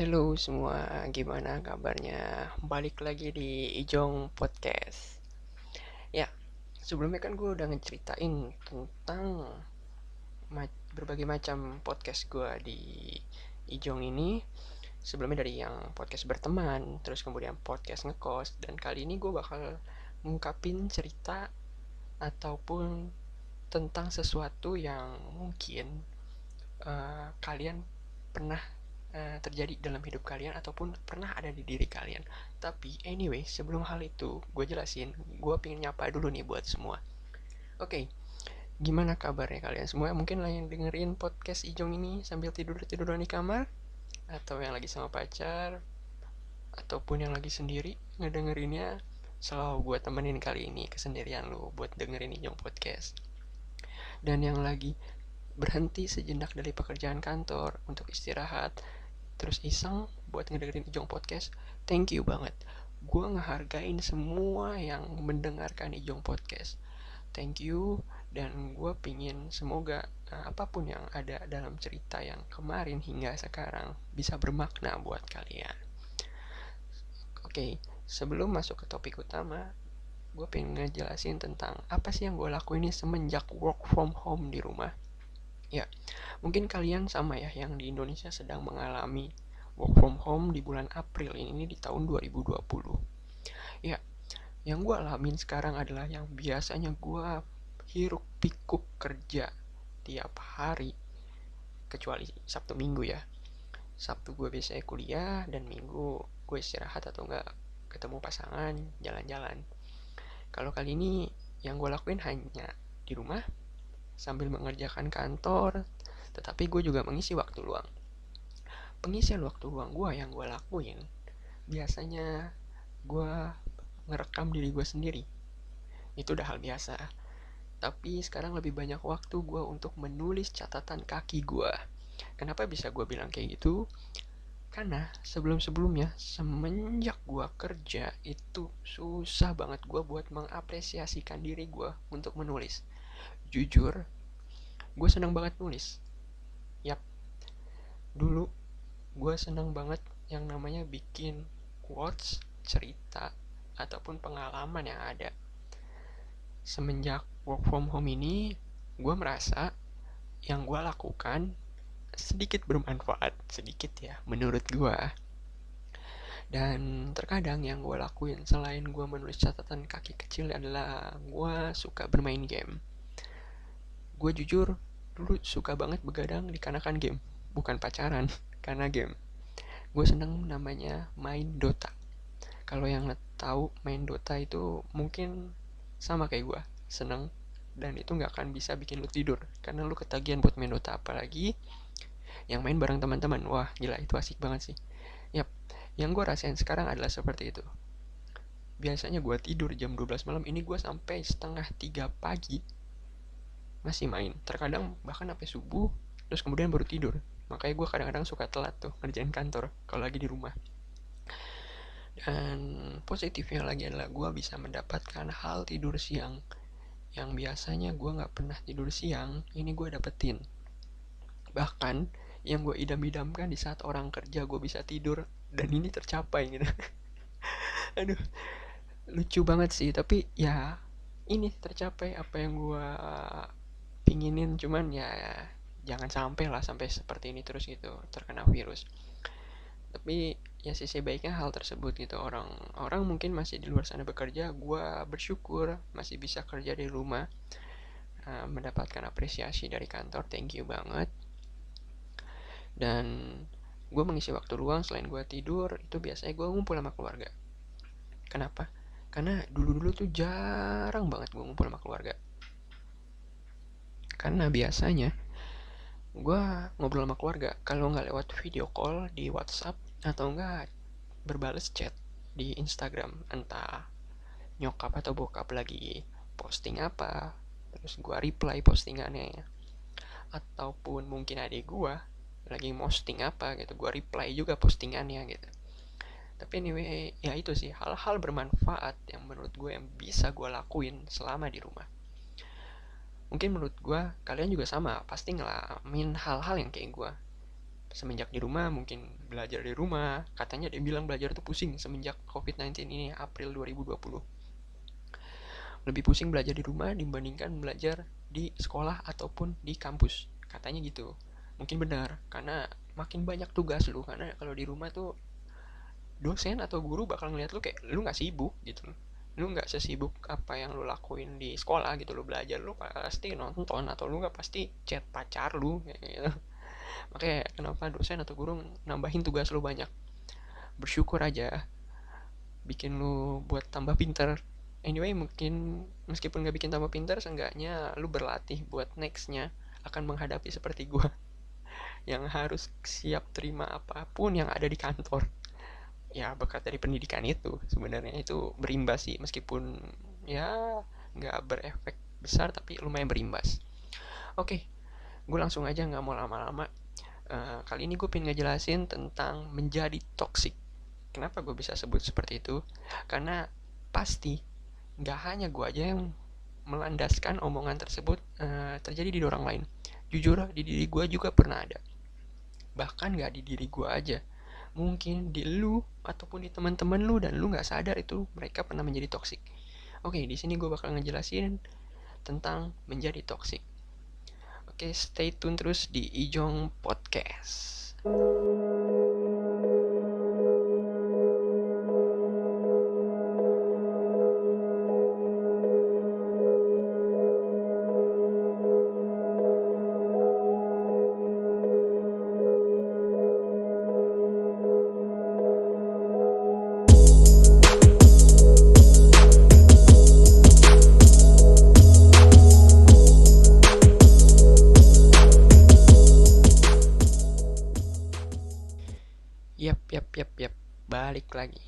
Halo semua, gimana kabarnya? Balik lagi di Ijong Podcast. Ya, sebelumnya kan gue udah ngeceritain tentang berbagai macam podcast gue di Ijong ini. Sebelumnya dari yang podcast berteman, terus kemudian podcast ngekos, dan kali ini gue bakal ngungkapin cerita ataupun tentang sesuatu yang mungkin kalian pernah terjadi dalam hidup kalian ataupun pernah ada di diri kalian. Tapi anyway, sebelum hal itu gue jelasin, gue pengen nyapa dulu nih buat semua. Oke, gimana kabarnya kalian semua? Mungkin lah yang dengerin podcast Ijong ini sambil tiduran di kamar, atau yang lagi sama pacar, ataupun yang lagi sendiri ngedengerinnya. Selalu gue temenin kali ini kesendirian lu buat dengerin Ijong Podcast. Dan yang lagi berhenti sejenak dari pekerjaan kantor untuk istirahat, terus iseng buat ngedengerin Ijong Podcast, thank you banget. Gue ngehargain semua yang mendengarkan Ijong Podcast. Thank you, dan gue pingin semoga apapun yang ada dalam cerita yang kemarin hingga sekarang bisa bermakna buat kalian. Oke, sebelum masuk ke topik utama, gue pengen ngejelasin tentang apa sih yang gue lakuin ini semenjak work from home di rumah. Ya, mungkin kalian sama ya yang di Indonesia sedang mengalami work from home di bulan April ini di tahun 2020. Ya, yang gue alamin sekarang adalah yang biasanya gue hiruk pikuk kerja tiap hari, kecuali Sabtu Minggu ya. Sabtu gue biasanya kuliah dan Minggu gue istirahat atau enggak ketemu pasangan, jalan-jalan. Kalau kali ini yang gue lakuin hanya di rumah sambil mengerjakan kantor, tetapi gue juga mengisi waktu luang. Pengisian waktu luang gue yang gue lakuin biasanya gue ngerekam diri gue sendiri. Itu udah hal biasa. Tapi sekarang lebih banyak waktu gue untuk menulis catatan kaki gue. Kenapa bisa gue bilang kayak gitu? Karena sebelum-sebelumnya semenjak gue kerja itu susah banget gue buat mengapresiasikan diri gue untuk menulis. Jujur, gue senang banget nulis. Yap, dulu gue senang banget yang namanya bikin quotes, cerita, ataupun pengalaman yang ada. Semenjak work from home ini, gue merasa yang gue lakukan sedikit bermanfaat, sedikit ya, menurut gue. Dan terkadang yang gue lakuin selain gue menulis catatan kaki kecil adalah gue suka bermain game. Gue jujur dulu suka banget begadang dikarenakan game, bukan pacaran, karena game. Gue seneng namanya main Dota. Kalau yang tahu main Dota itu mungkin sama kayak gue, seneng, dan itu nggak akan bisa bikin lu tidur karena lu ketagihan buat main Dota, apalagi yang main bareng teman-teman. Wah gila, itu asik banget sih. Yap, yang gue rasain sekarang adalah seperti itu. Biasanya gue tidur jam 12 malam, ini gue sampai setengah 3 pagi masih main. Terkadang bahkan sampai subuh, terus kemudian baru tidur. Makanya gue kadang-kadang suka telat tuh ngerjain kantor kalau lagi di rumah. Dan positifnya lagi adalah gue bisa mendapatkan hal tidur siang yang biasanya gue gak pernah tidur siang, ini gue dapetin. Bahkan yang gue idam-idamkan di saat orang kerja gue bisa tidur, dan ini tercapai gitu. Aduh, lucu banget sih, tapi ya ini tercapai apa yang gue pinginin. Cuman ya jangan sampai lah sampai seperti ini terus gitu, terkena virus. Tapi ya sisi baiknya hal tersebut gitu, orang mungkin masih di luar sana bekerja, gue bersyukur masih bisa kerja di rumah, mendapatkan apresiasi dari kantor, thank you banget. Dan gue mengisi waktu luang selain gue tidur itu biasanya gue ngumpul sama keluarga. Kenapa? Karena dulu-dulu tuh jarang banget gue ngumpul sama keluarga. Karena biasanya gue ngobrol sama keluarga kalau nggak lewat video call di WhatsApp atau nggak berbales chat di Instagram, entah nyokap atau bokap lagi posting apa, terus gue reply postingannya, ataupun mungkin adik gue lagi posting apa gitu, gue reply juga postingannya gitu. Tapi anyway, ya itu sih hal-hal bermanfaat yang menurut gue yang bisa gue lakuin selama di rumah. Mungkin menurut gue kalian juga sama, pasti ngalamin hal-hal yang kayak gue. semenjak di rumah mungkin belajar di rumah. Katanya dia bilang belajar tuh pusing semenjak COVID-19 ini, April 2020. Lebih pusing belajar di rumah dibandingkan belajar di sekolah ataupun di kampus. Katanya gitu. Mungkin benar, karena makin banyak tugas lu. Karena kalau di rumah tuh dosen atau guru bakal ngeliat lu kayak lu nggak sibuk gitu. Lu nggak sesibuk apa yang lu lakuin di sekolah gitu. Lu belajar, lu pasti nonton, atau lu nggak pasti chat pacar lu kayak gitu. Makanya kenapa dosen atau guru nambahin tugas lu banyak. Bersyukur aja, bikin lu buat tambah pinter. Anyway, mungkin meskipun nggak bikin tambah pinter, seenggaknya lu berlatih buat nextnya akan menghadapi seperti gua yang harus siap terima apapun yang ada di kantor. Ya berkat dari pendidikan itu sebenarnya itu berimbas sih, meskipun ya nggak berefek besar tapi lumayan berimbas. Oke, gue langsung aja nggak mau lama-lama. Kali ini gue pengen ngejelasin tentang menjadi toxic. Kenapa gue bisa sebut seperti itu? Karena pasti nggak hanya gue aja yang melandaskan omongan tersebut terjadi di orang lain. Jujur, di diri gue juga pernah ada. Bahkan nggak di diri gue aja, mungkin di lu ataupun di teman-teman lu, dan lu nggak sadar itu mereka pernah menjadi toksik. Oke, di sini gue bakal ngejelasin tentang menjadi toksik. Oke, stay tune terus di Ijong Podcast. Yap, balik lagi.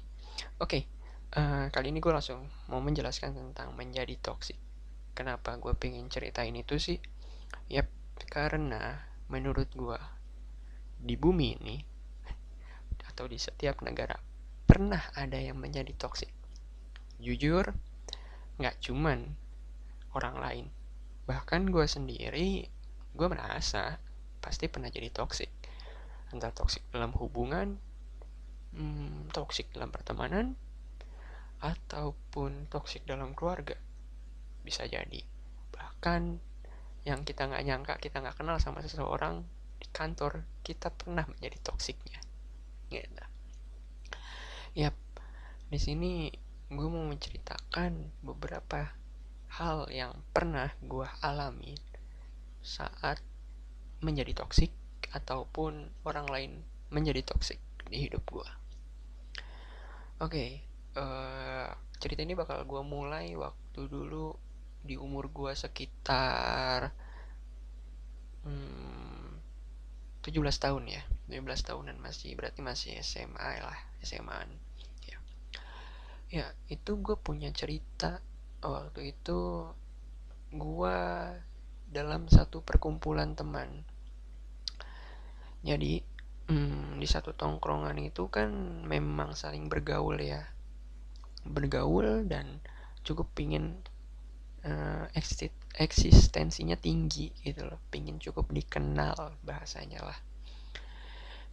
Oke, kali ini gue langsung mau menjelaskan tentang menjadi toksik. Kenapa gue pengen ceritain itu sih? Yap, karena menurut gue di bumi ini atau di setiap negara pernah ada yang menjadi toksik. Jujur, nggak cuman orang lain, bahkan gue sendiri, gue merasa pasti pernah jadi toksik. Entah toksik dalam hubungan, toksik dalam pertemanan, ataupun toksik dalam keluarga. Bisa jadi. Bahkan yang kita nggak nyangka, kita nggak kenal sama seseorang di kantor, kita pernah menjadi toksiknya. Gitu. Yap, di sini gue mau menceritakan beberapa hal yang pernah gue alami saat menjadi toksik ataupun orang lain menjadi toksik di hidup gue. Oke, cerita ini bakal gue mulai waktu dulu di umur gue sekitar 17 tahun ya, 17 tahunan, berarti masih SMA lah, SMA-an. Ya, itu gue punya cerita. Waktu itu gue dalam satu perkumpulan teman. Jadi di satu tongkrongan itu kan memang saling bergaul ya, dan cukup pingin eksistensinya tinggi gitu loh, pingin cukup dikenal bahasanya lah.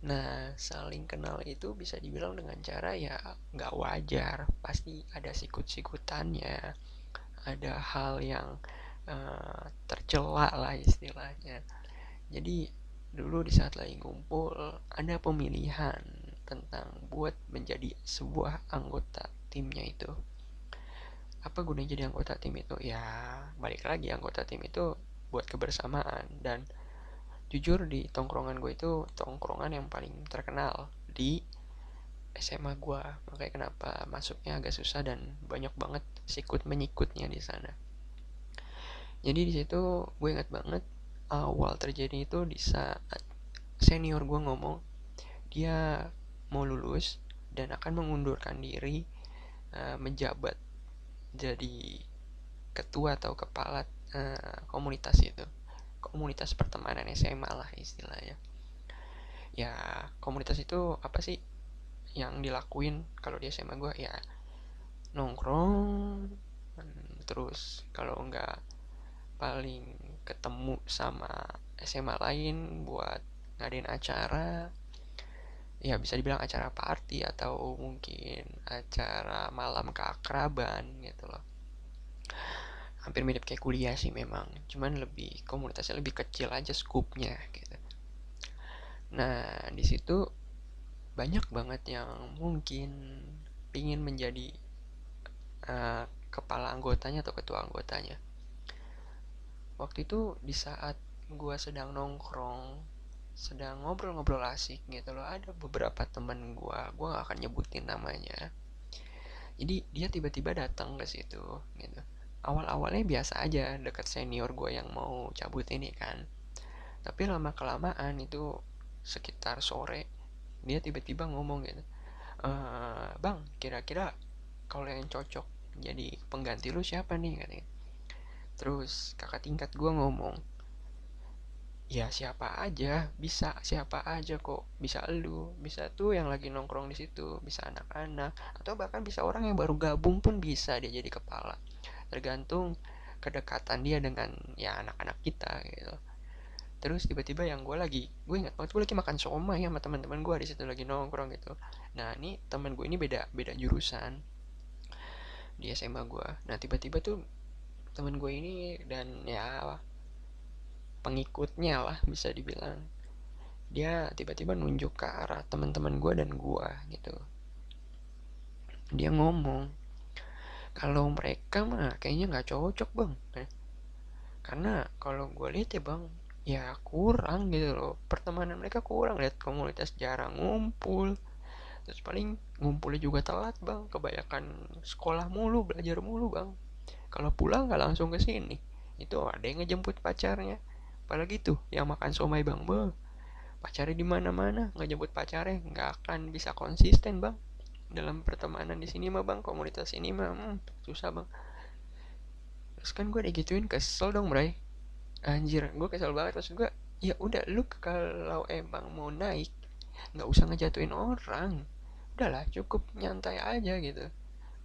Nah, saling kenal itu bisa dibilang dengan cara ya nggak wajar, pasti ada sikut-sikutannya, ada hal yang tercela lah istilahnya. Jadi dulu di saat lagi ngumpul ada pemilihan tentang buat menjadi sebuah anggota timnya itu. Apa gunanya jadi anggota tim itu? Ya balik lagi, anggota tim itu buat kebersamaan. Dan jujur di tongkrongan gue itu tongkrongan yang paling terkenal di SMA gue, makanya kenapa masuknya agak susah dan banyak banget sikut menyikutnya di sana. Jadi di situ gue ingat banget awal terjadi itu di saat senior gue ngomong dia mau lulus dan akan mengundurkan diri menjabat jadi ketua atau kepala komunitas itu, komunitas pertemanan SMA lah istilahnya. Ya komunitas itu apa sih yang dilakuin kalau di SMA gue? Ya nongkrong, terus kalau enggak paling ketemu sama SMA lain buat ngadain acara, ya bisa dibilang acara party atau mungkin acara malam keakraban gitu loh. Hampir mirip kayak kuliah sih memang, cuman lebih komunitasnya lebih kecil aja skupnya gitu. Nah di situ banyak banget yang mungkin pingin menjadi kepala anggotanya atau ketua anggotanya. Waktu itu di saat gue sedang nongkrong, sedang ngobrol-ngobrol asik gitu loh, ada beberapa temen gue gak akan nyebutin namanya. Jadi dia tiba-tiba datang ke situ gitu. Awal-awalnya biasa aja deket senior gue yang mau cabut ini kan. Tapi lama kelamaan itu sekitar sore dia tiba-tiba ngomong gitu, bang, kira-kira kalau yang cocok jadi pengganti lu siapa nih katanya. Terus kakak tingkat gue ngomong, ya siapa aja, bisa siapa aja kok, bisa elu, bisa tuh yang lagi nongkrong di situ, bisa anak-anak, atau bahkan bisa orang yang baru gabung pun bisa dia jadi kepala, tergantung kedekatan dia dengan ya anak-anak kita gitu. Terus tiba-tiba yang gue ingat banget gue lagi makan somai sama teman-teman gue di situ lagi nongkrong gitu. Nah ini teman gue ini beda beda jurusan di SMA gue. Nah tiba-tiba tuh teman gue ini dan ya pengikutnya lah bisa dibilang, dia tiba-tiba nunjuk ke arah teman-teman gue dan gue gitu. Dia ngomong kalau mereka mah kayaknya nggak cocok bang, karena kalau gue lihat ya bang, ya kurang gitu loh, pertemanan mereka kurang, lihat komunitas jarang ngumpul, terus paling ngumpulnya juga telat bang, kebanyakan sekolah mulu, belajar mulu bang, kalau pulang nggak langsung ke sini, itu ada yang ngejemput pacarnya, apalagi tuh yang makan somai bang, pacarnya di mana mana, ngejemput pacarnya nggak akan bisa konsisten bang dalam pertemanan di sini mah bang, komunitas ini mah susah bang. Terus kan gue digituin kesel dong bray, anjir gue kesel banget. Maksud gue ya udah, lu kalau emang mau naik nggak usah ngejatuhin orang, udahlah cukup nyantai aja gitu,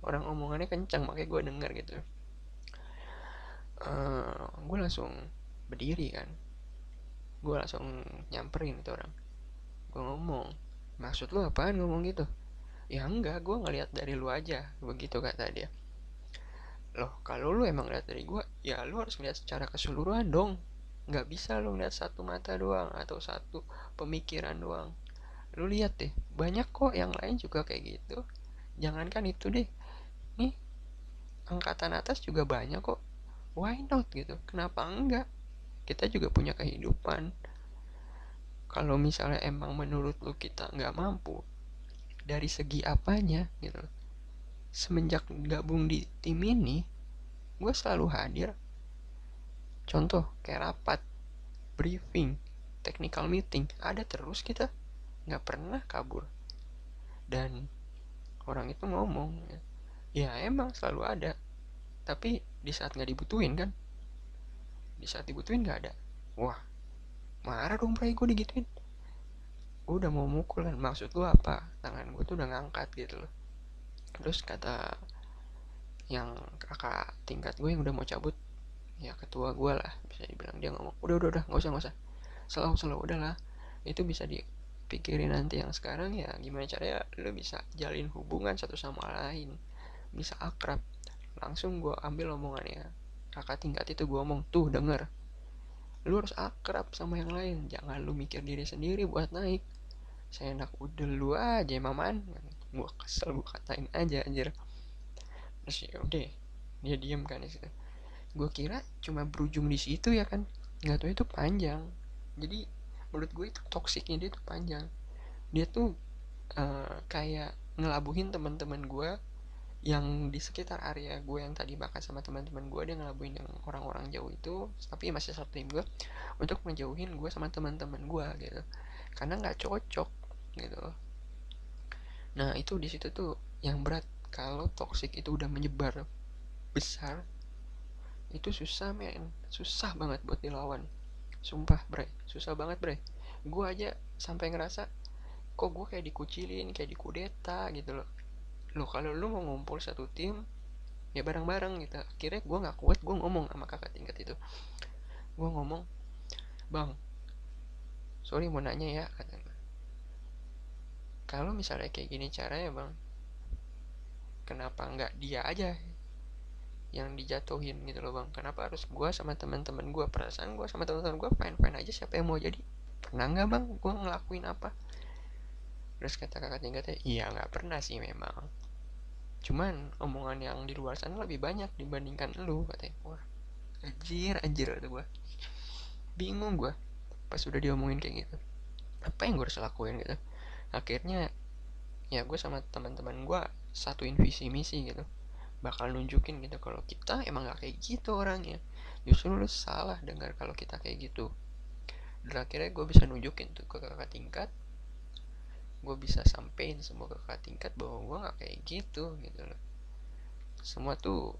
orang omongannya kencang makanya gue denger gitu. Gue langsung berdiri kan, gue langsung nyamperin itu orang, gue ngomong, maksud lu apaan ngomong gitu? Ya enggak, gue ngeliat dari lu aja, begitu kata dia. Loh kalau lu emang lihat dari gue, ya lu harus ngeliat secara keseluruhan dong, nggak bisa lu ngeliat satu mata doang atau satu pemikiran doang. Lu lihat deh, banyak kok yang lain juga kayak gitu, jangankan itu deh, nih angkatan atas juga banyak kok, why not gitu, kenapa enggak, kita juga punya kehidupan. Kalau misalnya emang menurut lu kita nggak mampu dari segi apanya gitu, semenjak gabung di tim ini gue selalu hadir. Contoh kayak rapat, briefing, technical meeting, ada terus kita, nggak pernah kabur. Dan orang itu ngomong, ya emang selalu ada, tapi di saat nggak dibutuhin kan, di saat dibutuhin nggak ada. Wah, marah dong bray, gue digituin, gue udah mau mukul kan, maksud lu apa, tangan gue tuh udah ngangkat gitu loh. Terus kata yang kakak tingkat gue yang udah mau cabut, ya ketua gue lah bisa dibilang, dia ngomong udah nggak usah selalu udahlah, itu bisa dipikirin nanti, yang sekarang ya gimana caranya lo bisa jalin hubungan satu sama lain, bisa akrab. Langsung gue ambil omongannya kakak tingkat itu, gue ngomong tuh denger, lu harus akrab sama yang lain, jangan lu mikir diri sendiri buat naik, saya enak udah lu aja maman. Gue kesel, gue katain aja anjir. Terus ya udah, dia diem kan di situ. Gue kira cuma berujung di situ ya kan, nggak tahu itu panjang. Jadi menurut gue itu toksiknya dia tuh panjang. Dia tuh kayak ngelabuhin teman-teman gue yang di sekitar area gue yang tadi makan sama teman-teman gue, dia ngelabuin yang orang-orang jauh itu, tapi masih satu tim gue, untuk menjauhin gue sama teman-teman gue gitu, karena nggak cocok gitu. Nah itu di situ tuh yang berat, kalau toksik itu udah menyebar besar, itu susah men, susah banget buat dilawan, sumpah bre, susah banget bre. Gue aja sampai ngerasa kok gue kayak dikucilin, kayak dikudeta gitu loh. Lo kalau lu mau ngumpul satu tim ya bareng-bareng gitu, akhirnya gue nggak kuat, gue ngomong sama kakak tingkat itu, gue ngomong, bang sorry mau nanya ya, kata gue. Kalau misalnya kayak gini caranya bang, kenapa nggak dia aja yang dijatuhin gitu loh bang? Kenapa harus gue sama teman-teman gue? Perasaan gue sama teman-teman gue fine fine aja, siapa yang mau jadi? Pernah nggak bang gue ngelakuin apa? Terus kata kakak tingkatnya, iya nggak pernah sih memang, cuman omongan yang di luar sana lebih banyak dibandingkan lu, katanya. Wah, anjir anjir, kata gue. Bingung gue pas udah diomongin kayak gitu, apa yang gue harus lakuin gitu. Akhirnya ya gue sama teman-teman gue satuin visi misi gitu, bakal nunjukin gitu kalau kita emang gak kayak gitu orangnya. Justru lu salah dengar kalau kita kayak gitu. Dan akhirnya gue bisa nunjukin tuh ke kakak tingkat, gue bisa sampein semua ke kakak tingkat bahwa gue gak kayak gitu loh. Semua tuh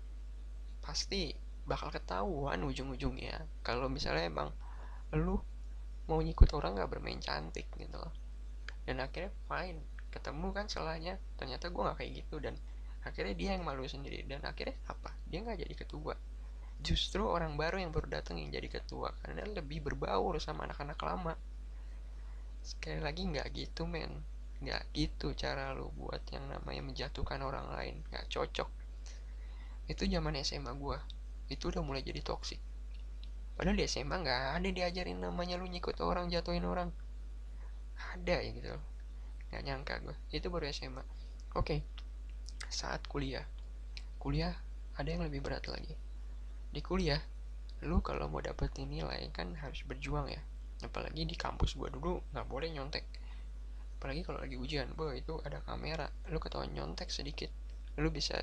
pasti bakal ketahuan ujung-ujungnya kalau misalnya emang lu mau ngikut orang gak bermain cantik gitu loh. Dan akhirnya fine, ketemu kan salahnya, ternyata gue gak kayak gitu. Dan akhirnya dia yang malu sendiri, dan akhirnya apa, dia gak jadi ketua. Justru orang baru yang baru datang yang jadi ketua karena lebih berbaur sama anak-anak lama. Sekali lagi gak gitu men, gak gitu cara lu buat yang namanya menjatuhkan orang lain, gak cocok. Itu zaman SMA gue itu udah mulai jadi toksik. Padahal di SMA gak ada diajarin namanya lu nyikut orang, jatuhin orang. Ada ya gitu, gak nyangka gue itu baru SMA. Oke, saat kuliah ada yang lebih berat lagi. Di kuliah lu kalau mau dapetin nilai kan harus berjuang ya, apalagi di kampus gua dulu nggak boleh nyontek. Apalagi kalau lagi ujian, boh itu ada kamera, lu ketahuan nyontek sedikit, lu bisa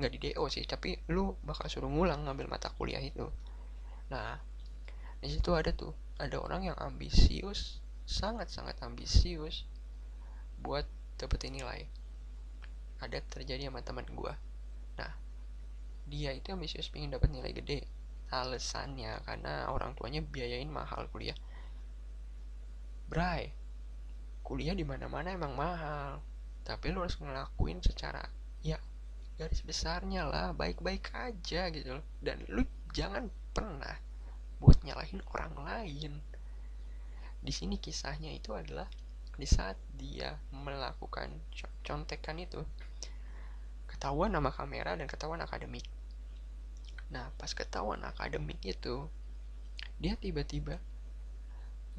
nggak di DO sih, tapi lu bakal suruh ngulang ngambil mata kuliah itu. Nah, di situ ada orang yang ambisius, sangat sangat ambisius buat dapetin nilai. Ada terjadi sama teman gua. Nah, dia itu ambisius pengen dapat nilai gede, alasannya karena orang tuanya biayain mahal kuliah. Bray, kuliah di mana-mana emang mahal, tapi lu harus ngelakuin secara, ya, garis besarnya lah baik-baik aja gitu loh. Dan lu jangan pernah buat nyalahin orang lain. Di sini kisahnya itu adalah di saat dia melakukan contekan itu, ketahuan nama kamera dan ketahuan akademik. Nah, pas ketahuan akademik itu, dia tiba-tiba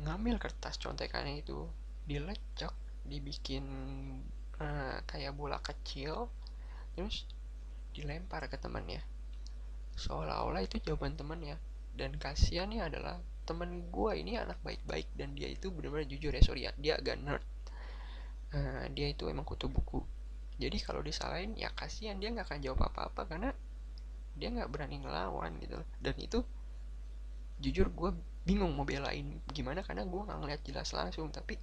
ngambil kertas contekannya itu, dilecek, dibikin kayak bola kecil, terus dilempar ke temannya, seolah-olah itu jawaban temannya. Dan kasihannya adalah temen gue ini anak baik-baik, dan dia itu benar-benar jujur ya, sorry ya, dia agak nerd. Dia itu emang kutu buku, jadi kalau disalahin ya kasihan, dia nggak akan jawab apa-apa karena dia nggak berani ngelawan gitu. Dan itu jujur gue bingung mau belain gimana karena gue nggak ngeliat jelas langsung. Tapi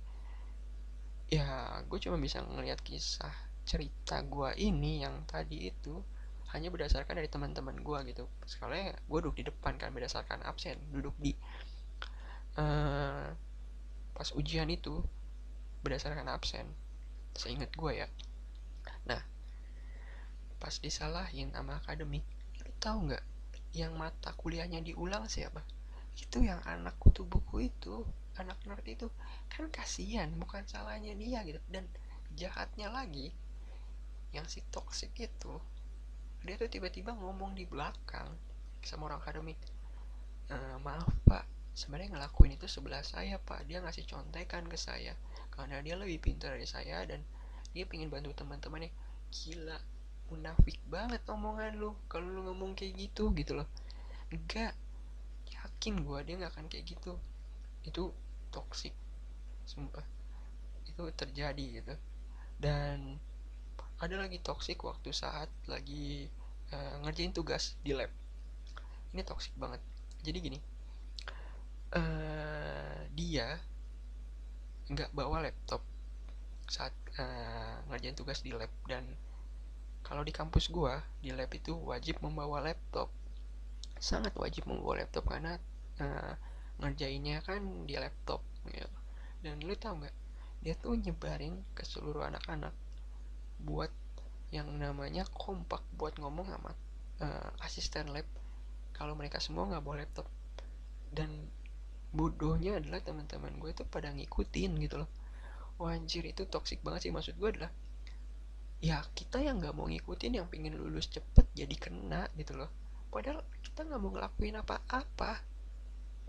ya gue cuma bisa ngeliat kisah cerita gue ini yang tadi itu hanya berdasarkan dari teman-teman gue gitu. Sekalian gue duduk di depan kan, berdasarkan absen, duduk di pas ujian itu berdasarkan absen, seingat gue ya. Nah, pas disalahin sama akademik, lu tahu nggak yang mata kuliahnya diulang siapa? Itu yang anak kutu buku itu, anak nerd itu. Kan kasihan, bukan salahnya dia gitu. Dan jahatnya lagi, yang si toxic itu, dia tuh tiba-tiba ngomong di belakang sama orang akademik, maaf pak, sebenarnya ngelakuin itu sebelah saya pak, dia ngasih contekan ke saya karena dia lebih pintar dari saya dan dia pengen bantu teman-temannya. Gila, munafik banget omongan lu kalau lu ngomong kayak gitu loh. Enggak, yakin gue dia nggak akan kayak gitu. Itu toxic, sumpah, itu terjadi gitu. Dan ada lagi toxic waktu saat lagi ngerjain tugas di lab. Ini toxic banget. Jadi gini, dia nggak bawa laptop saat ngerjain tugas di lab. Dan kalau di kampus gua di lab itu wajib membawa laptop, sangat wajib membawa laptop karena ngerjainnya kan di laptop gitu. Dan lu tau nggak, dia tuh nyebarin ke seluruh anak-anak buat yang namanya kompak buat ngomong sama asisten lab kalau mereka semua nggak bawa laptop. Dan bodohnya adalah teman-teman gue itu pada ngikutin gitu loh. Wah anjir, itu toxic banget sih. Maksud gue adalah, ya kita yang nggak mau ngikutin, yang pingin lulus cepet jadi kena gitu loh. Padahal kita nggak mau ngelakuin apa-apa,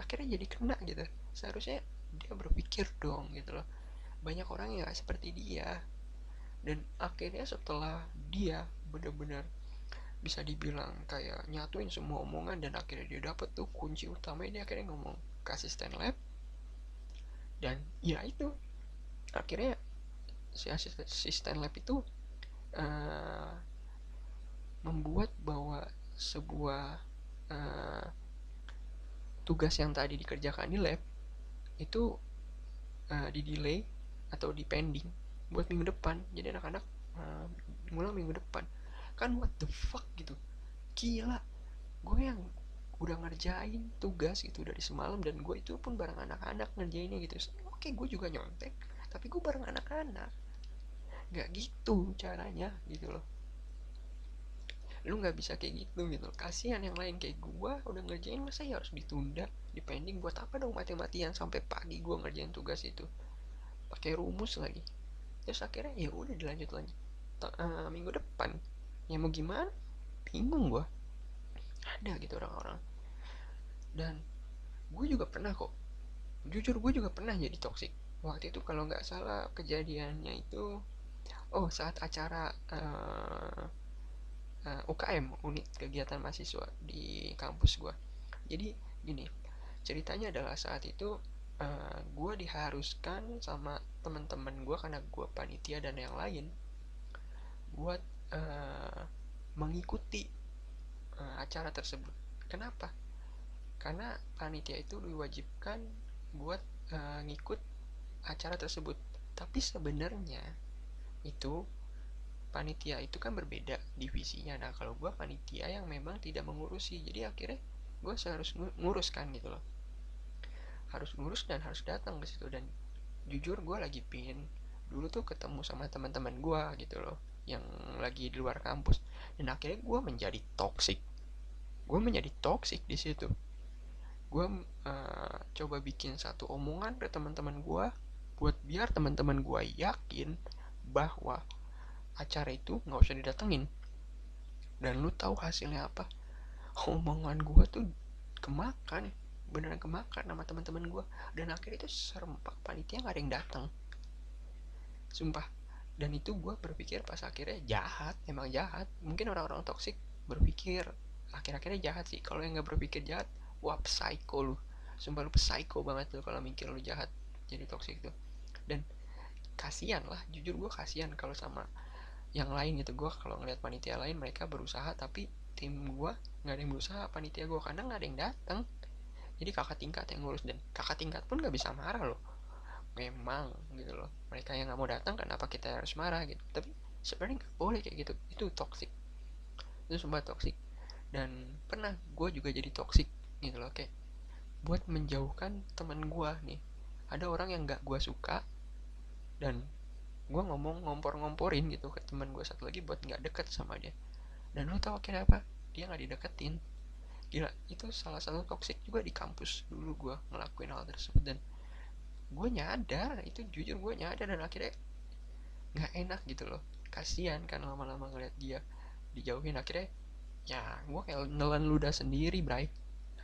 akhirnya jadi kena gitu. Seharusnya dia berpikir dong gitu loh. Banyak orang yang gak seperti dia, dan akhirnya setelah dia benar-benar bisa dibilang kayak nyatuin semua omongan, dan akhirnya dia dapet tuh kunci utama ini, akhirnya ngomong ke asisten lab. Dan ya itu, akhirnya si asisten lab itu uh, membuat bahwa sebuah uh, tugas yang tadi dikerjakan di lab itu di delay atau di pending buat minggu depan. Jadi anak-anak uh, ngulang minggu depan. Kan what the fuck gitu, gila. Gue yang udah ngerjain tugas gitu dari semalam, dan gue itu pun bareng anak-anak ngerjainnya gitu. Oke, gue juga nyontek, tapi gue bareng anak-anak. Gak gitu caranya gitu loh. Lu nggak bisa kayak gitu. Kasihan yang lain, kayak gue udah ngerjain, masa ya harus ditunda, dipending? Buat apa dong mati-matian sampai pagi gue ngerjain tugas itu pakai rumus lagi. Terus akhirnya ya udah dilanjut lanjut minggu depan. Ya mau gimana, bingung gue. Ada gitu orang-orang. Dan gue juga pernah kok, jujur gue juga pernah jadi toxic. Waktu itu kalau nggak salah kejadiannya itu, oh saat acara UKM, unit kegiatan mahasiswa di kampus gue. Jadi gini, ceritanya adalah saat itu gue diharuskan sama teman-teman gue, karena gue panitia dan yang lain, buat mengikuti acara tersebut. Kenapa? Karena panitia itu diwajibkan buat ngikut acara tersebut. Tapi sebenarnya itu panitia itu kan berbeda divisinya. Nah kalau gue panitia yang memang tidak mengurusi, jadi akhirnya gue harus nguruskan gitu loh. Harus ngurus dan harus datang ke situ. Dan jujur gue lagi pingin dulu tuh ketemu sama teman-teman gue gitu loh, yang lagi di luar kampus. Dan akhirnya gue menjadi toxic. Gue menjadi toxic di situ. Gue coba bikin satu omongan ke teman-teman gue, buat biar teman-teman gue yakin bahwa acara itu nggak usah didatengin. Dan lu tahu hasilnya apa? Omongan gue tuh kemakan, beneran kemakan sama teman-teman gue. Dan akhirnya itu serempak panitia nggak ada yang datang, sumpah. Dan itu gue berpikir pas akhirnya jahat, emang jahat. Mungkin orang-orang toksik berpikir akhir-akhirnya jahat sih. Kalau yang nggak berpikir jahat, wah psycho lu, sumpah lu psycho banget tuh kalau mikir lu jahat jadi toksik tuh. Dan kasihan lah, jujur gue kasihan kalau sama yang lain gitu. Gue kalau ngeliat panitia lain mereka berusaha, tapi tim gue nggak ada yang berusaha. Panitia gue karena nggak ada yang datang, jadi kakak tingkat yang ngurus. Dan kakak tingkat pun nggak bisa marah loh, memang gitu loh. Mereka yang nggak mau datang, kenapa kita harus marah gitu? Tapi sebenarnya nggak boleh kayak gitu. Itu toxic, itu sumpah toxic. Dan pernah gue juga jadi toxic gitu loh, kayak buat menjauhkan teman gue nih. Ada orang yang nggak gue suka, dan gue ngomong ngompor-ngomporin gitu ke teman gue satu lagi buat nggak deket sama dia. Dan lo tau akhirnya apa? Dia nggak dideketin. Gila, itu salah satu toxic juga di kampus dulu gue ngelakuin hal tersebut. Dan gue nyadar itu, jujur gue nyadar, dan akhirnya nggak enak gitu loh. Kasian kan lama-lama ngeliat dia dijauhin. Akhirnya ya gue kayak nelan ludah sendiri, bray.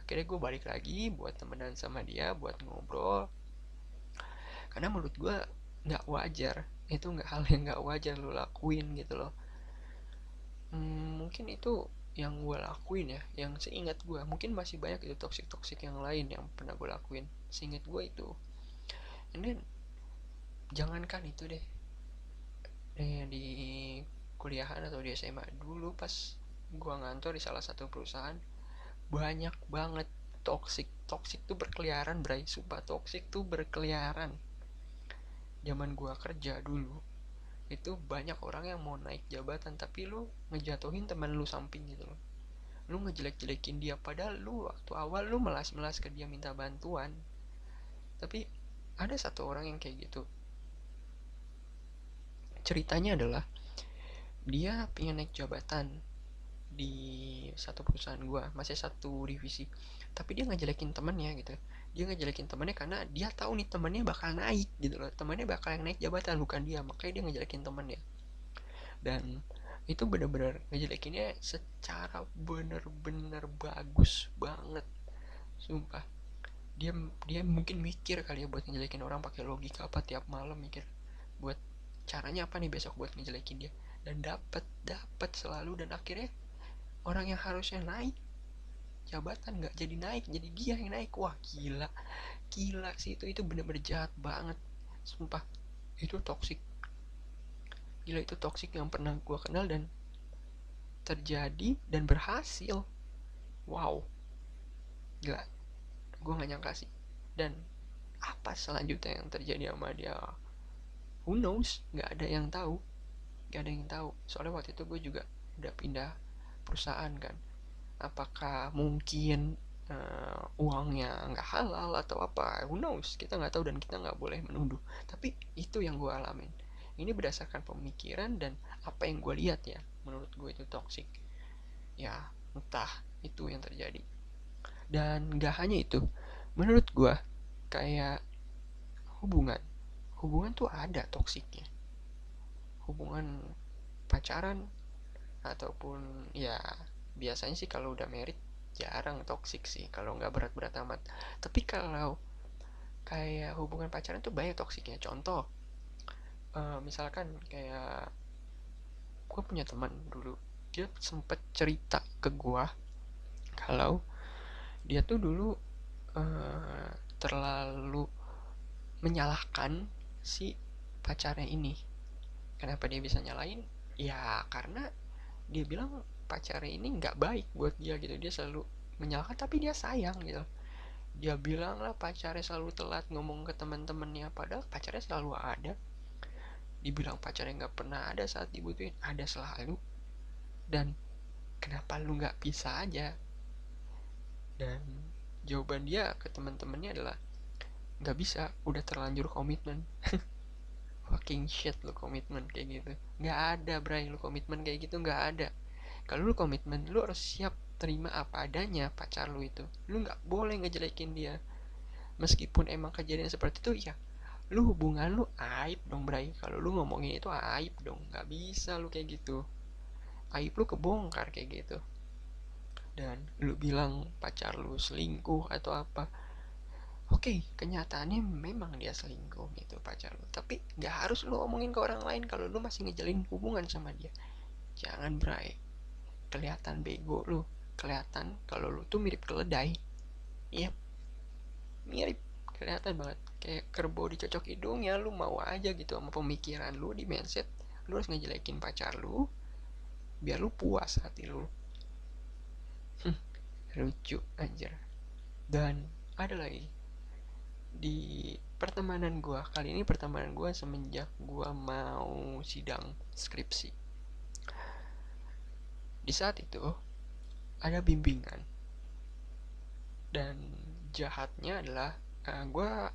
Akhirnya gue balik lagi buat temenan sama dia, buat ngobrol. Karena menurut gue nggak wajar, itu nggak hal yang nggak wajar lo lakuin gitu loh. Mungkin itu yang gue lakuin ya, yang seingat gue. Mungkin masih banyak itu toksik yang lain yang pernah gue lakuin. Seingat gue itu. And then, jangankan itu deh, di kuliahan atau di SMA dulu pas gue ngantor di salah satu perusahaan, banyak banget toksik tuh berkeliaran, bray. Sumpah toksik tuh berkeliaran. Zaman gue kerja dulu itu banyak orang yang mau naik jabatan, tapi lu ngejatuhin teman lu samping gitu loh. Lu ngejelek-jelekin dia, padahal lu waktu awal lu melas-melas ke dia minta bantuan. Tapi ada satu orang yang kayak gitu. Ceritanya adalah dia pengen naik jabatan di satu perusahaan gua, masih satu divisi, tapi dia ngejelekin temennya gitu. Dia ngejelekin temannya karena dia tahu nih temannya bakal naik gitu loh, temannya bakal yang naik jabatan bukan dia, makanya dia ngejelekin temannya. Dan itu bener-bener ngejelekinnya secara bener-bener bagus banget, sumpah. Dia dia mungkin mikir kali ya buat ngejelekin orang, pakai logika apa tiap malam mikir buat caranya apa nih besok buat ngejelekin dia, dan dapat dapat selalu. Dan akhirnya orang yang harusnya naik jabatan nggak jadi naik, jadi dia yang naik. Wah, gila, gila sih, itu bener-bener jahat banget, sumpah. Itu toksik, gila, itu toksik yang pernah gue kenal dan terjadi dan berhasil. Wow, gila, gue nggak nyangka sih. Dan apa selanjutnya yang terjadi sama dia, who knows, nggak ada yang tahu, nggak ada yang tahu. Soalnya waktu itu gue juga udah pindah perusahaan kan. Apakah mungkin uangnya nggak halal atau apa, who knows, kita nggak tahu dan kita nggak boleh menuduh. Tapi itu yang gue alamin, ini berdasarkan pemikiran dan apa yang gue lihat ya, menurut gue itu toxic ya, entah itu yang terjadi. Dan nggak hanya itu, menurut gue kayak hubungan hubungan tuh ada toksiknya. Hubungan pacaran ataupun ya, biasanya sih kalau udah married jarang toksik sih, kalau nggak berat-berat amat. Tapi kalau kayak hubungan pacaran tuh banyak toksiknya. Contoh, misalkan kayak gue punya teman dulu, dia sempet cerita ke gue kalau dia tuh dulu terlalu menyalahkan si pacarnya ini. Kenapa dia bisa nyalain? Ya karena dia bilang pacarnya ini nggak baik buat dia gitu, dia selalu menyalahkan tapi dia sayang gitu. Dia bilang lah pacarnya selalu telat ngomong ke teman-temannya, padahal pacarnya selalu ada. Dibilang pacarnya nggak pernah ada saat dibutuhin, ada selalu. Dan kenapa lu nggak bisa aja? Dan jawaban dia ke teman-temannya adalah nggak bisa, udah terlanjur komitmen. Fucking shit, lu komitmen kayak gitu nggak ada, Bray. Lu komitmen kayak gitu nggak ada. Kalau lu komitmen, lu harus siap terima apa adanya pacar lu itu. Lu nggak boleh ngejelekin dia. Meskipun emang kejadian seperti itu ya, lu hubungan lu aib dong, Bray. Kalau lu ngomongin itu aib dong, nggak bisa lu kayak gitu. Aib lu kebongkar kayak gitu. Dan lu bilang pacar lu selingkuh atau apa, oke, kenyataannya memang dia selingkuh gitu pacar lu, tapi nggak harus lu omongin ke orang lain kalau lu masih ngejalin hubungan sama dia. Jangan, Bray. Kelihatan bego lu, kelihatan kalau lu tuh mirip keledai. Iya, mirip, kelihatan banget kayak kerbau dicocok hidungnya. Lu mau aja gitu sama pemikiran lu di mindset lu harus ngejelekin pacar lu biar lu puas hati lu. Lucu anjir. Dan ada lagi di pertemanan gua kali ini, pertemanan gua semenjak gua mau sidang skripsi. Di saat itu ada bimbingan, dan jahatnya adalah gua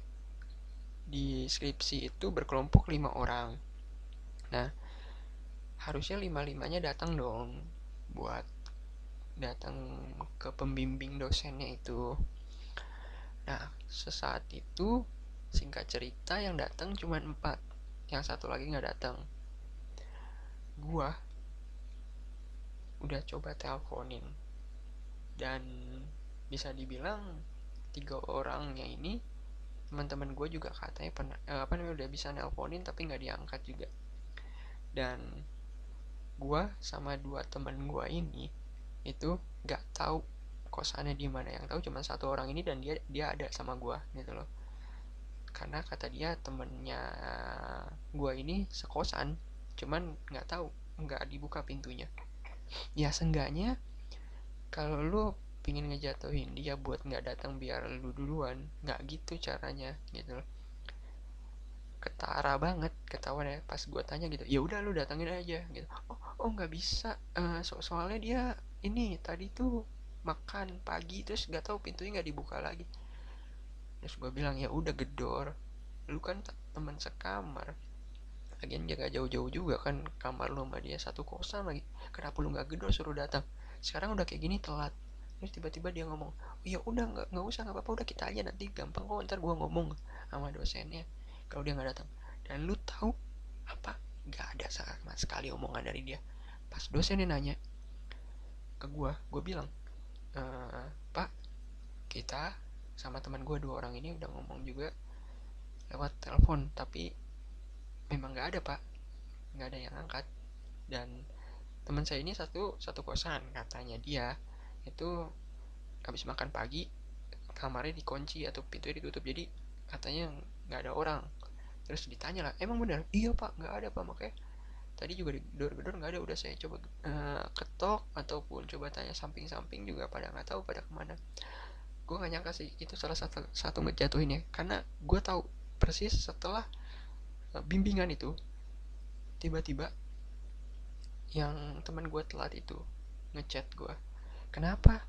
di skripsi itu berkelompok 5 orang. Nah, harusnya 5-5-nya datang dong buat datang ke pembimbing dosennya itu. Nah, sesaat itu singkat cerita yang datang cuma 4, yang satu lagi nggak datang. Gua udah coba teleponin, dan bisa dibilang 3 orangnya ini teman-teman gue juga katanya pernah udah bisa nelponin tapi nggak diangkat juga. Dan gue sama 2 teman gue ini itu nggak tahu kosannya di mana, yang tahu cuma 1 orang ini, dan dia ada sama gue gitu loh. Karena kata dia temennya gue ini sekosan, cuman nggak tahu, nggak dibuka pintunya. Ya seenggaknya kalau lu pingin ngejatuhin dia buat nggak datang biar lu duluan, nggak gitu caranya gitu loh. Ketara banget, ketahuan ya pas gue tanya gitu. Ya udah lu datangin aja gitu. Oh nggak bisa, soalnya dia ini tadi tuh makan pagi terus nggak tahu pintunya nggak dibuka lagi. Terus gue bilang ya udah gedor, lu kan teman sekamar, lagian jaga jauh-jauh juga kan kamar lu sama dia, satu kosan lagi. Kenapa lu nggak gedor suruh datang? Sekarang udah kayak gini telat. Terus tiba-tiba dia ngomong, ya udah nggak usah, nggak apa-apa, udah kita aja, nanti gampang kok, ntar gue ngomong sama dosennya kalau dia nggak datang. Dan lu tahu apa, nggak ada sama sekali omongan dari dia. Pas dosennya nanya ke gue bilang, Pak, kita sama teman gue 2 orang ini udah ngomong juga lewat telepon, tapi memang nggak ada pak, nggak ada yang angkat. Dan teman saya ini satu satu kosan, katanya dia itu habis makan pagi kamarnya dikunci atau pintunya ditutup, jadi katanya nggak ada orang. Terus ditanya lah, emang benar? Iya pak, nggak ada pak, makanya tadi juga gedor-gedor nggak ada, udah saya coba ketok ataupun coba tanya samping-samping juga pada nggak tahu pada kemana. Gue nggak nyangka sih itu salah satu ngejatuhin ya, karena gue tahu persis setelah bimbingan itu tiba-tiba yang teman gue telat itu ngechat gue, kenapa?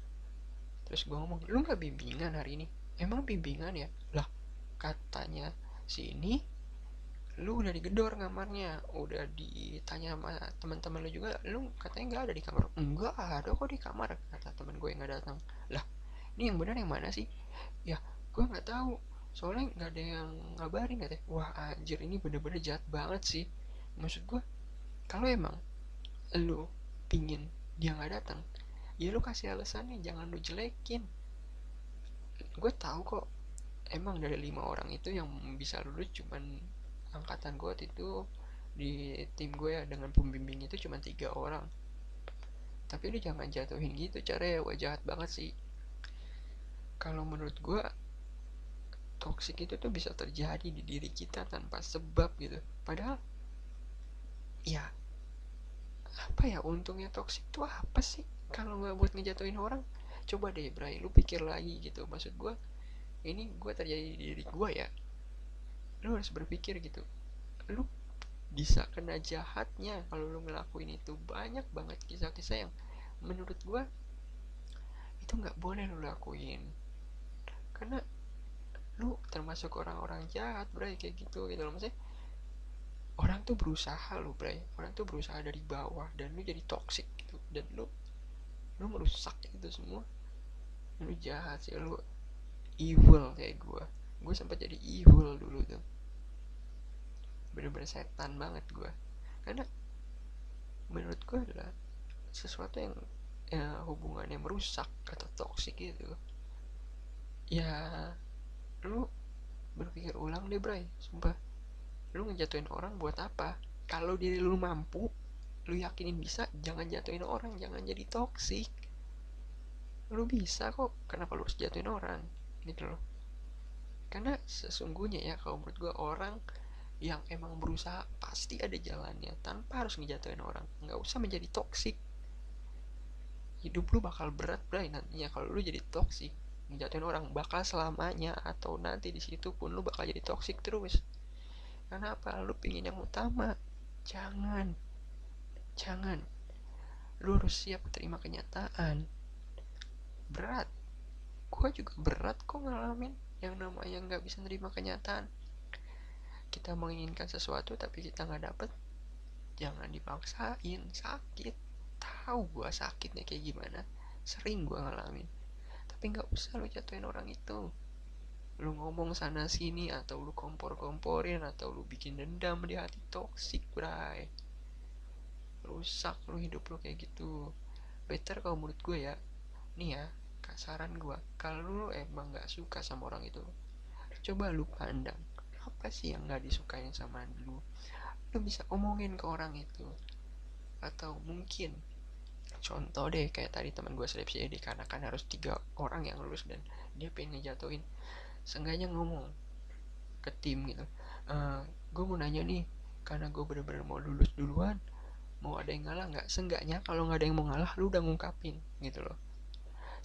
Terus gue ngomong, lu nggak bimbingan hari ini? Emang bimbingan ya? Lah, katanya sini lu udah digedor kamarnya, udah ditanya sama teman-teman lu juga, lu katanya nggak ada di kamar. Enggak ada kok di kamar, kata teman gue yang nggak datang. Lah, ini yang benar yang mana sih? Ya, gue nggak tahu, soalnya nggak ada yang ngabarin, katanya. Wah anjir, ini bener-bener jahat banget sih. Maksud gue, kalau emang lu pingin dia nggak datang, ya lu kasih alasannya, jangan lu jelekin. Gue tahu kok, emang dari 5 orang itu yang bisa lulus cuman angkatan gue waktu itu, di tim gue ya dengan pembimbing itu cuma 3 orang. Tapi lu jangan jatuhin gitu caranya, wah jahat banget sih. Kalau menurut gue, toxic itu tuh bisa terjadi di diri kita tanpa sebab gitu. Padahal ya, apa ya untungnya toxic itu apa sih kalau nggak buat ngejatuhin orang? Coba deh Bray, lu pikir lagi gitu. Maksud gue, ini gue terjadi di diri gue ya, lu harus berpikir gitu. Lu bisa kena jahatnya kalau lu ngelakuin itu. Banyak banget kisah-kisah yang menurut gue itu nggak boleh lu lakuin, karena lu termasuk orang-orang jahat Bray, kayak gitu gitu loh. Maksudnya orang tuh berusaha lu Bray, orang tuh berusaha dari bawah dan lu jadi toxic gitu, dan lu merusak itu semua. Lu jahat sih, lu evil kayak gue sempat jadi evil dulu tuh, bener-bener setan banget gue. Karena menurut gue adalah sesuatu yang hubungannya merusak atau toxic gitu, ya lu berpikir ulang deh Bray, sumpah. Lu ngejatuhin orang buat apa? Kalau diri lu mampu, lu yakinin bisa, jangan jatuhin orang, jangan jadi toxic. Lu bisa kok, kenapa lu harus jatuhin orang gitu loh. Karena sesungguhnya ya, kalau menurut gue, orang yang emang berusaha pasti ada jalannya tanpa harus ngejatuhin orang. Nggak usah menjadi toxic. Hidup lu bakal berat Bray nantinya kalau lu jadi toxic, ngejatuhin orang, bakal selamanya, atau nanti di situ pun lu bakal jadi toxic terus. Karena apa? Lu pingin yang utama. Jangan, jangan. Lu harus siap terima kenyataan. Berat. Gue juga berat kok ngalamin yang namanya nggak bisa nerima kenyataan. Kita menginginkan sesuatu tapi kita nggak dapet, jangan dipaksain. Sakit, tahu gue sakitnya kayak gimana, sering gue ngalamin. Tapi nggak usah lu jatuhin orang itu. Lu ngomong sana sini, atau lu kompor-komporin, atau lu bikin dendam di hati, toksik Bray. Rusak lu hidup lu kayak gitu. Better kalau menurut gue ya, nih ya, saran gue, kalau lu emang nggak suka sama orang itu, coba lu pandang apa sih yang nggak disukain sama lu. Lu bisa omongin ke orang itu. Atau mungkin contoh deh, kayak tadi teman gue skripsi, karena kan harus 3 orang yang lulus dan dia pengen ngejatuhin, seenggaknya ngomong ke tim gitu, gue mau nanya nih, karena gue bener-bener mau lulus duluan, mau ada yang ngalah nggak? Seenggaknya kalau nggak ada yang mau ngalah, lu udah ngungkapin gitu loh.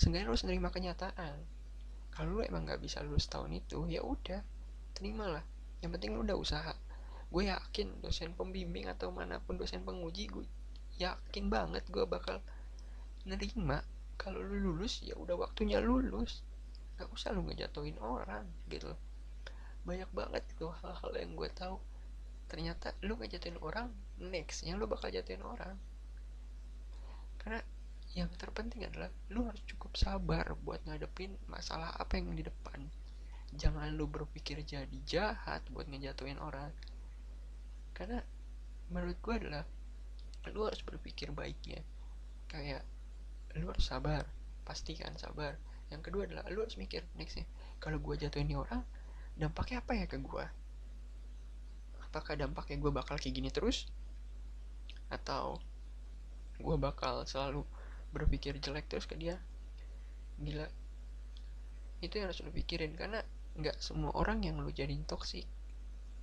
Seenggaknya lu harus nerima kenyataan. Kalau lu emang nggak bisa lulus tahun itu, ya udah, terimalah. Yang penting lu udah usaha. Gue yakin dosen pembimbing atau manapun dosen penguji, gue yakin banget gue bakal nerima. Kalau lu lulus, ya udah waktunya lulus, gak usah lu ngejatuhin orang gitu. Banyak banget itu hal-hal yang gue tahu, ternyata lu ngejatuhin orang, nextnya lu bakal jatuhin orang. Karena yang terpenting adalah lu harus cukup sabar buat ngadepin masalah apa yang di depan. Jangan lu berpikir jadi jahat buat ngejatuhin orang, karena menurut gue adalah lu harus berpikir baiknya. Kayak lu harus sabar, pastikan sabar. Yang kedua adalah lu harus mikir nextnya, kalau gue jatuhin ini orang, dampaknya apa ya ke gue? Apakah dampaknya gue bakal kayak gini terus, atau gue bakal selalu berpikir jelek terus ke dia? Gila, itu yang harus lu pikirin, karena nggak semua orang yang lu jadiin toksik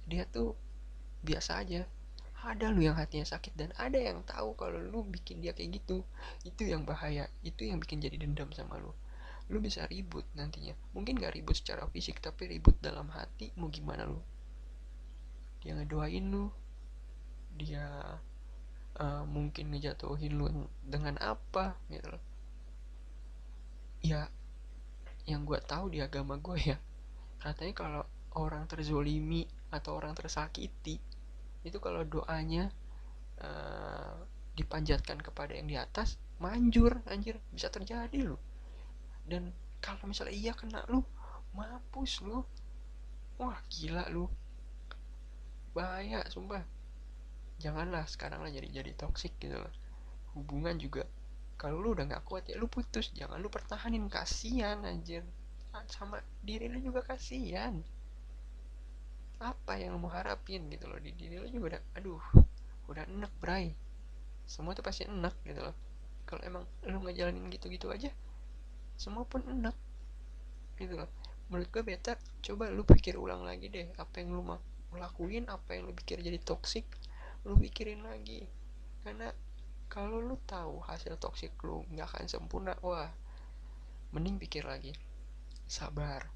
dia tuh biasa aja. Ada lu yang hatinya sakit, dan ada yang tahu kalau lu bikin dia kayak gitu. Itu yang bahaya, itu yang bikin jadi dendam sama lu. Lu bisa ribut nantinya, mungkin gak ribut secara fisik, tapi ribut dalam hati. Mau gimana lu? Dia ngedoain lu, dia mungkin ngejatuhin lu dengan apa gitu loh. Ya, yang gue tahu di agama gue ya, katanya kalau orang terzolimi atau orang tersakiti itu kalau doanya uh, dipanjatkan kepada yang di atas, manjur anjir, bisa terjadi lu. Dan kalau misalnya iya kena lu, mampus lu. Wah gila lu, bahaya sumpah. Janganlah sekarang lah jadi toksik gitu loh. Hubungan juga, kalau lu udah nggak kuat ya lu putus, jangan lu pertahanin, kasihan anjir. Sama diri lu juga kasihan. Apa yang lu mau harapin gitu loh, di diri lu juga udah, aduh, udah enak bray. Semua tuh pasti enak gitu loh. Kalau emang lu ngejalanin gitu-gitu aja, semua pun enak gitu loh. Menurut gue better coba lu pikir ulang lagi deh, apa yang lu mau lakuin, apa yang lu pikir jadi toksik, lu pikirin lagi. Karena kalau lu tahu hasil toksik lu nggak akan sempurna, wah mending pikir lagi, sabar.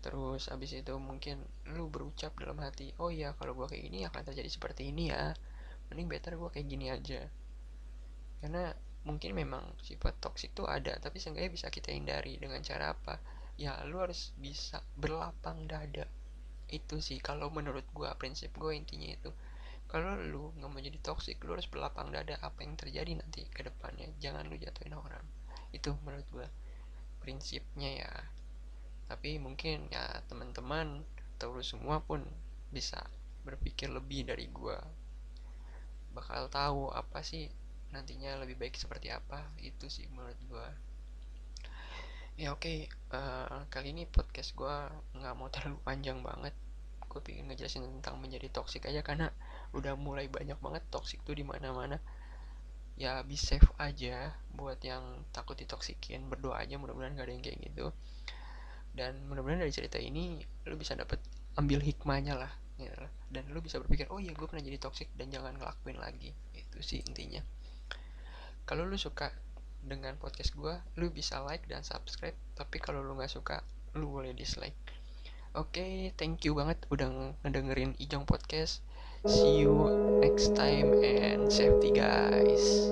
Terus abis itu mungkin lu berucap dalam hati, oh iya kalau gue kayak gini akan terjadi seperti ini ya, mending better gue kayak gini aja. Karena mungkin memang sifat toksik tuh ada, tapi seenggaknya bisa kita hindari dengan cara apa? Ya lu harus bisa berlapang dada. Itu sih kalau menurut gue, prinsip gue intinya itu. Kalau lu nggak mau jadi toksik, lu harus berlapang dada apa yang terjadi nanti ke depannya. Jangan lu jatuhin orang. Itu menurut gue prinsipnya ya. Tapi mungkin ya teman-teman atau lu semua pun bisa berpikir lebih dari gue, bakal tahu apa sih nantinya lebih baik seperti apa. Itu sih menurut gue. Ya oke, kali ini podcast gue nggak mau terlalu panjang banget. Gue pengen ngejelasin tentang menjadi toksik aja, karena udah mulai banyak banget toksik tuh di mana-mana. Ya be safe aja buat yang takut ditoksikin, berdoa aja mudah-mudahan gak ada yang kayak gitu. Dan mudah-mudahan dari cerita ini lu bisa dapet, ambil hikmahnya lah gitu. Dan lu bisa berpikir, oh iya gue pernah jadi toksik dan jangan ngelakuin lagi. Itu sih intinya. Kalau lu suka dengan podcast gue, lu bisa like dan subscribe. Tapi kalau lu nggak suka, lu boleh dislike. Oke, thank you banget udah ngedengerin Ijong Podcast. See you next time and safety guys.